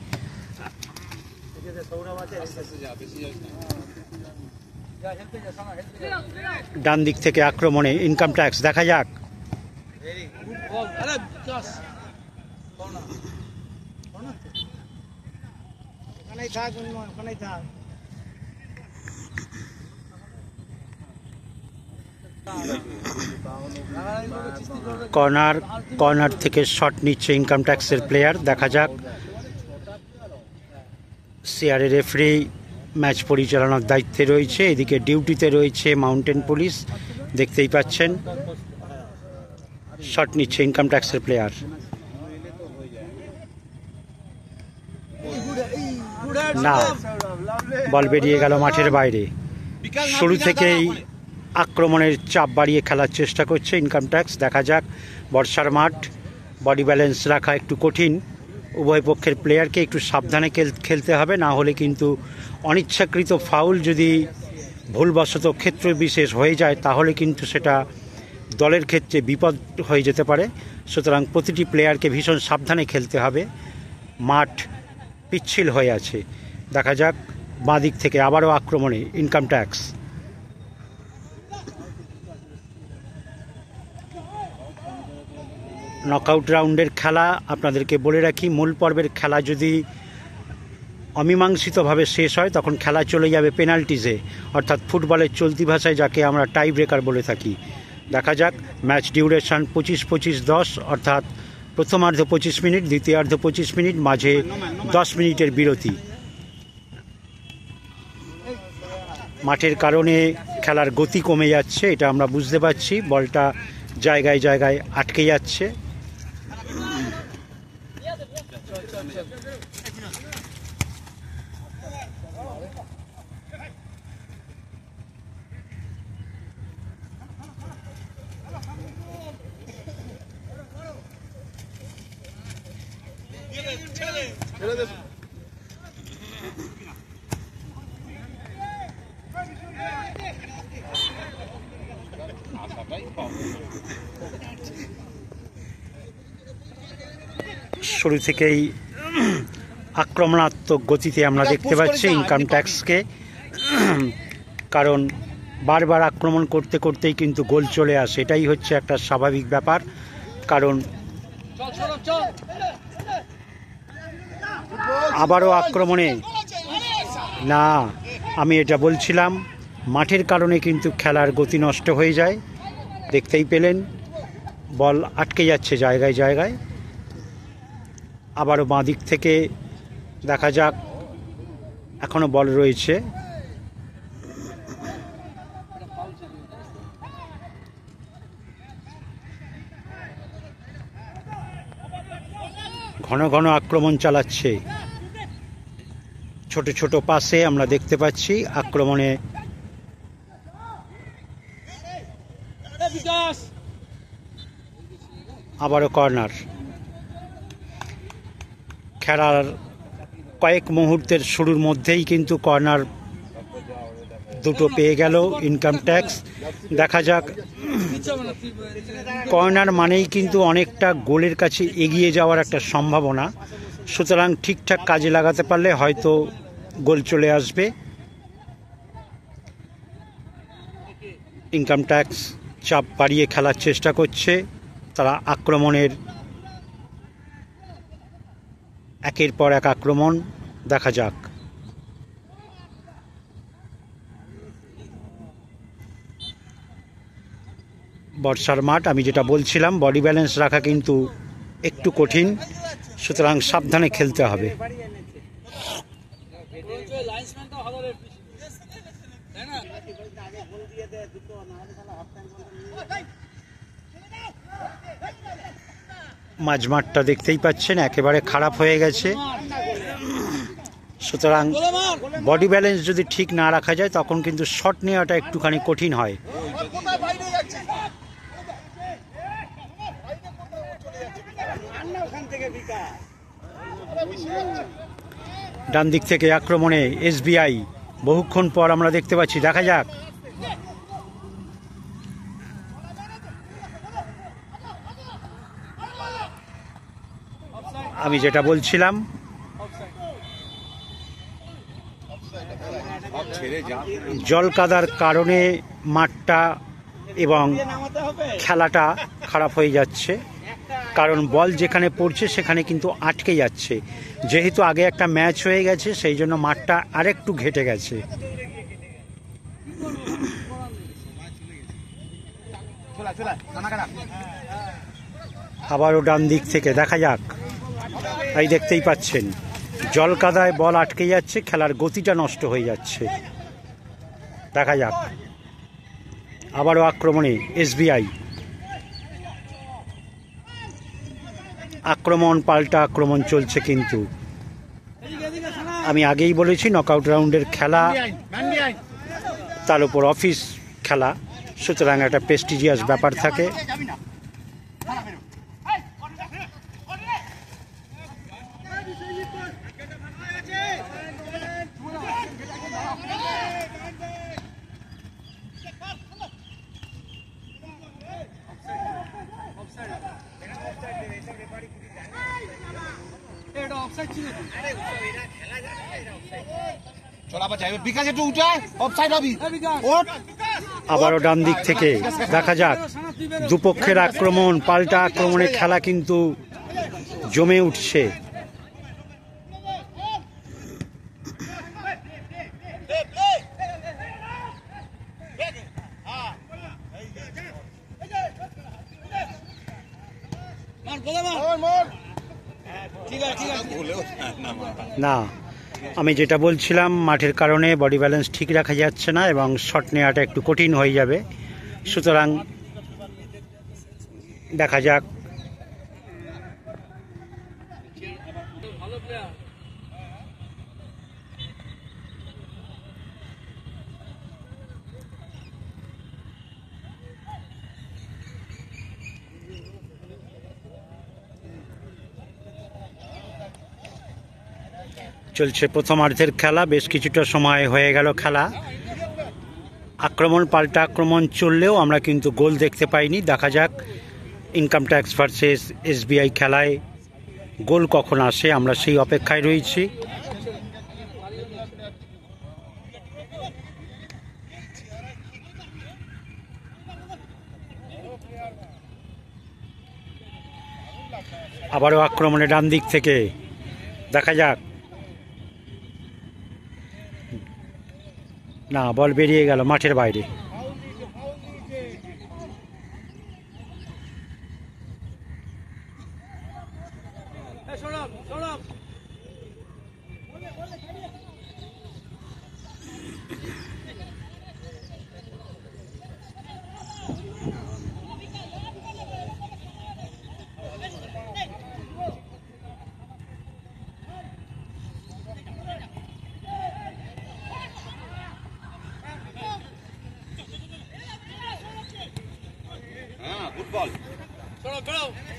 ডান দিক থেকে আক্রমণে ইনকাম ট্যাক্স, দেখা যাক। কর্নার থেকে শট নিচ্ছে ইনকাম ট্যাক্সের প্লেয়ার, দেখা যাক। সিআরএ রেফারি ম্যাচ পরিচালনার দায়িত্বে রয়েছে, এদিকে ডিউটিতে রয়েছে মাউন্টেন পুলিশ, দেখতেই পাচ্ছেন। শট নিচ্ছে ইনকাম ট্যাক্সের প্লেয়ার, না, বল বেরিয়ে গেল মাঠের বাইরে। শুরু থেকেই আক্রমণের চাপ বাড়িয়ে খেলার চেষ্টা করছে ইনকাম ট্যাক্স, দেখা যাক। বর্ষার মাঠ, বডি ব্যালেন্স রাখা একটু কঠিন, উভয় পক্ষের প্লেয়ারকে একটু সাবধানে খেলতে হবে, না হলে কিন্তু অনিচ্ছাকৃত ফাউল যদি ভুলবশত ক্ষেত্র বিশেষ হয়ে যায় তাহলে কিন্তু সেটা দলের ক্ষেত্রে বিপদ হয়ে যেতে পারে। সুতরাং প্রতিটি প্লেয়ারকে ভীষণ সাবধানে খেলতে হবে। মাঠ পিচ্ছিল হয়ে আছে, দেখা যাক। বাঁ দিক থেকে আবারও আক্রমণে ইনকাম ট্যাক্স। নকআউট রাউন্ডের খেলা আপনাদেরকে বলে রাখি, মূল পর্বের খেলা যদি অমীমাংসিতভাবে শেষ হয় তখন খেলা চলে যাবে পেনাল্টিজে, অর্থাৎ ফুটবলের চলতি ভাষায় যাকে আমরা টাই ব্রেকার বলে থাকি। দেখা যাক। ম্যাচ ডিউরেশন 25-25-10, অর্থাৎ প্রথমার্ধ 25 মিনিট, দ্বিতীয়ার্ধ 25 মিনিট, মাঝে 10 মিনিটের বিরতি। মাঠের কারণে খেলার গতি কমে যাচ্ছে, এটা আমরা বুঝতে পারছি। বলটা জায়গায় জায়গায় আটকে যাচ্ছে। শুরু থেকেই আক্রমণাত্মক গতিতে আমরা দেখতে পাচ্ছি ইনকাম ট্যাক্সকে, কারণ বারবার আক্রমণ করতে করতেই কিন্তু গোল চলে আসে, এটাই হচ্ছে একটা স্বাভাবিক ব্যাপার। কারণ আবারও আক্রমণে, না, আমি এটা বলছিলাম, মাঠের কারণে কিন্তু খেলার গতি নষ্ট হয়ে যায়। দেখতেই পেলেন বল আটকে যাচ্ছে জায়গায় জায়গায়। আবারও বাঁ দিক থেকে দেখা যাক, এখনো বল রয়েছে। ঘন ঘন আক্রমণ চালাচ্ছে। ছোট ছোট পাসে আমরা দেখতে পাচ্ছি আক্রমণে আবারও কর্নার। খেলার কয়েক মুহূর্তের শুরুর মধ্যেই কিন্তু কর্নার দুটো পেয়ে গেল ইনকাম ট্যাক্স। দেখা যাক, কর্নার মানেই কিন্তু অনেকটা গোলের কাছে এগিয়ে যাওয়ার একটা সম্ভাবনা, সুতরাং ঠিকঠাক কাজে লাগাতে পারলে হয়তো গোল চলে আসবে। ইনকাম ট্যাক্স চাপ বাড়িয়ে খেলার চেষ্টা করছে, তারা আক্রমণের একের পর এক আক্রমণ। দেখা যাক। বর্ষার মাঠ, আমি যেটা বলছিলাম, বডি ব্যালেন্স রাখা কিন্তু একটু কঠিন, সুতরাং সাবধানে খেলতে হবে। মাঝমাঠটা দেখতেই পাচ্ছেন একেবারে খারাপ হয়ে গেছে, সুতরাং বডি ব্যালেন্স যদি ঠিক না রাখা যায় তখন কিন্তু শট নেওয়াটা একটুখানি কঠিন হয়। ডান দিক থেকে আক্রমণে এসবিআই, বহুক্ষণ পর আমরা দেখতে পাচ্ছি। দেখা যাক। আমি যেটা বলছিলাম, জল কাদার কারণে মাঠটা এবং খেলাটা খারাপ হয়ে যাচ্ছে, কারণ বল যেখানে পড়ছে সেখানে কিন্তু আটকে যাচ্ছে। যেহেতু আগে একটা ম্যাচ হয়ে গেছে, সেই জন্য মাঠটা আরেকটু ঘেটে গেছে। আবারও ডান দিক থেকে দেখা যাক। এই দেখতেই পাচ্ছেন জল কাদায় বল আটকে যাচ্ছে, খেলার গতিটা নষ্ট হয়ে যাচ্ছে। দেখা যাক। আবারও আক্রমণে এসবিআই, আক্রমণ পাল্টা আক্রমণ চলছে। কিন্তু আমি আগেই বলেছি নকআউট রাউন্ডের খেলা, তার উপর অফিস খেলা, সুতরাং একটা প্রেস্টিজিয়াস ব্যাপার থাকে। আবারও ডান দিক থেকে দেখা যাক। দুপক্ষের আক্রমণ পাল্টা আক্রমণের খেলা কিন্তু জমে উঠছে। না, আমি যেটা বলছিলাম, মাঠের কারণে বডি ব্যালেন্স ঠিক রাখা যাচ্ছে না এবং শট নেওয়াটা একটু কঠিন হয়ে যাবে, সুতরাং দেখা যাক। চলছে প্রথমার্ধের খেলা, বেশ কিছুটা সময় হয়ে গেল খেলা। আক্রমণ পাল্টা আক্রমণ চললেও আমরা কিন্তু গোল দেখতে পাইনি। দেখা যাক ইনকাম ট্যাক্স ভার্সেস এসবিআই খেলায় গোল কখন আসে, আমরা সেই অপেক্ষায় রয়েছি। আবারও আক্রমণে ডান দিক থেকে দেখা যাক। না, বল বেরিয়ে গেল মাঠের বাইরে।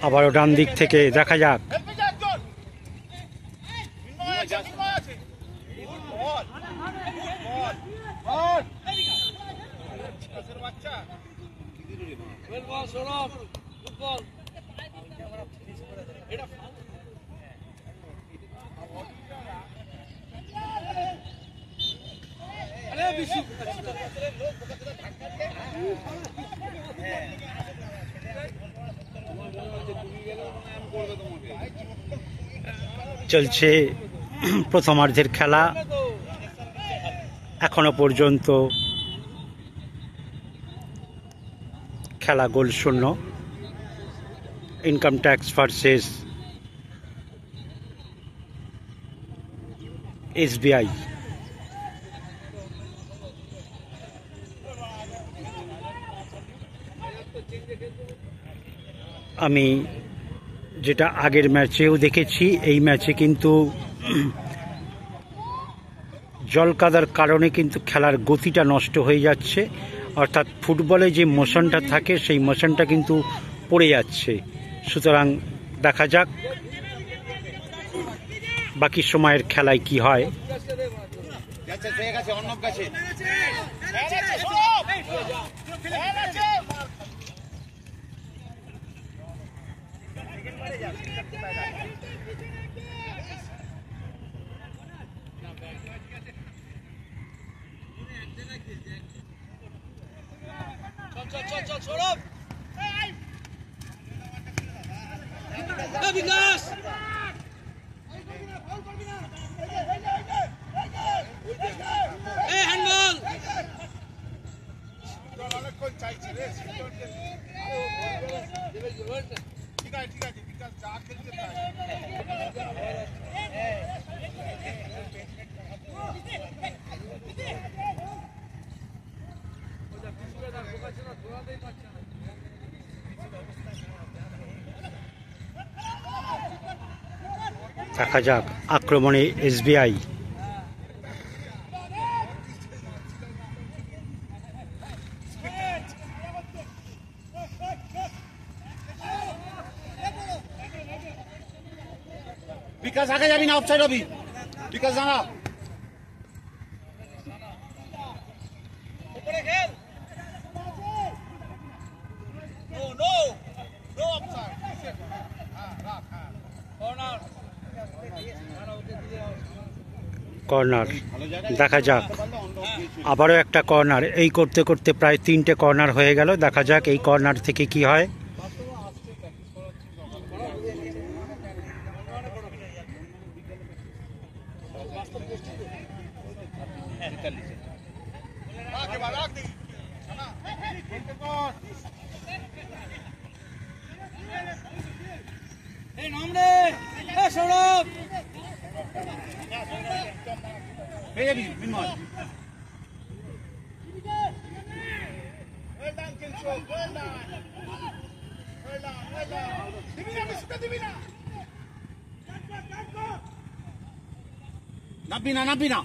আবারও ডান দিক থেকে দেখা যাক। চলছে প্রথমার্ধের খেলা, এখনো পর্যন্ত খেলা গোল শূন্য। Income tax versus SBI। আমি যেটা আগের ম্যাচেও দেখেছি, এই ম্যাচে কিন্তু জলকাদার কারণে কিন্তু খেলার গতিটা নষ্ট হয়ে যাচ্ছে, অর্থাৎ ফুটবলে যে মোশনটা থাকে সেই মোশনটা কিন্তু পড়ে যাচ্ছে। সুতরাং দেখা যাক বাকি সময়ের খেলায় কি হয়। দেখা যাক আক্রমণে SBI। বিকাশ আগে যাবি না, অফসাইড হবি। বিকাশ জানা কর্নার, দেখা যাক আবারও একটা কর্নার। এই করতে করতে প্রায় 3টে কর্নার হয়ে গেল। দেখা যাক এই কর্নার থেকে কি হয়। নাবি না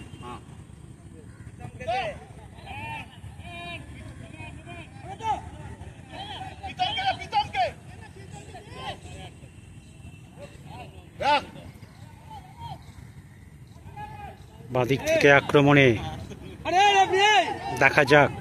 বাদিক থেকে আক্রমণে দেখা যাক।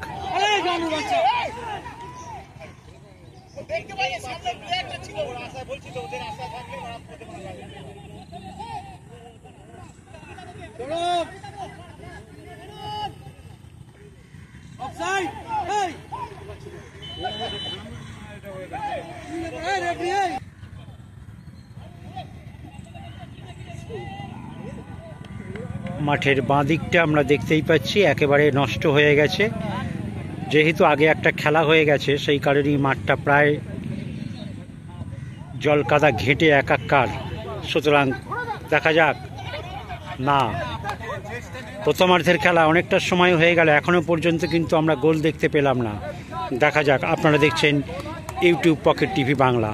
মাঠের বাঁ দিকটা আমরা দেখতেই পাচ্ছি একেবারে নষ্ট হয়ে গেছে। যেহেতু আগে একটা খেলা হয়ে গেছে সেই কারণেই মাঠটা প্রায় জল কাদা ঘেঁটে একাকার। সুতরাং দেখা যাক। না, প্রথমার্ধের খেলা অনেকটা সময় হয়ে গেল, এখনো পর্যন্ত কিন্তু আমরা গোল দেখতে পেলাম না। দেখা যাক। আপনারা দেখছেন ইউটিউব পকেট টিভি বাংলা।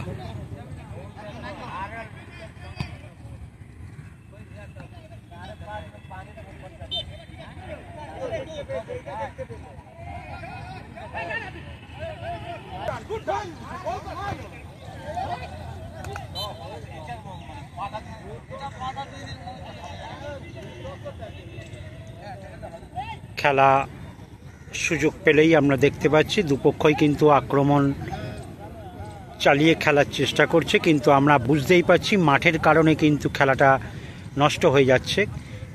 খেলা সুযোগ পেলেই আমরা দেখতে পাচ্ছি দুপক্ষই কিন্তু আক্রমণ চালিয়ে খেলার চেষ্টা করছে, কিন্তু আমরা বুঝতেই পারছি মাঠের কারণে কিন্তু খেলাটা নষ্ট হয়ে যাচ্ছে।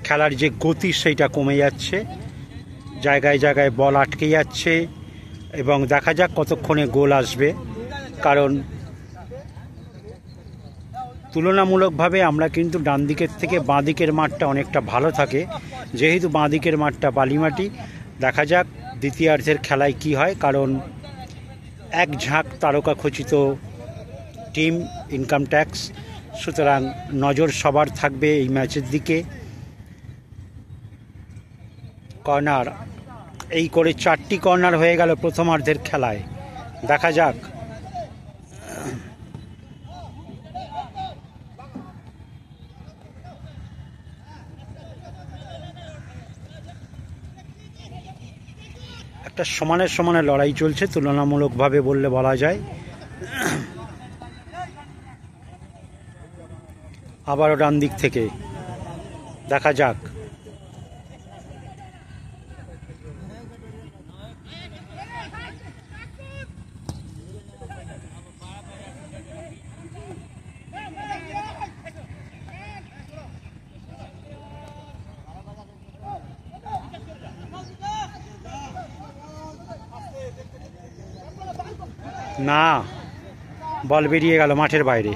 খেলার যে গতি সেইটা কমে যাচ্ছে, জায়গায় জায়গায় বল আটকে যাচ্ছে এবং দেখা যাক কতক্ষণে গোল আসবে। কারণ তুলনামূলকভাবে আমরা কিন্তু ডান দিকের থেকে বাঁ দিকের মাঠটা অনেকটা ভালো থাকে, যেহেতু বাঁ দিকের মাঠটা বালিমাটি। দেখা যাক দ্বিতীয়ার্ধের খেলায় কি হয়, কারণ এক ঝাঁক তারকা খচিত টিম ইনকাম ট্যাক্স, সুতরাং নজর সবার থাকবে এই ম্যাচের দিকে। কর্নার, এই করে 4টি কর্নার হয়ে গেল প্রথমার্ধের খেলায়। দেখা যাক একটা সমানে সমানে লড়াই চলছে তুলনামূলকভাবে বললে বলা যায়। আবারও ডান দিক থেকে দেখা যাক। না, বল বেরিয়ে গেল মাঠের বাইরে।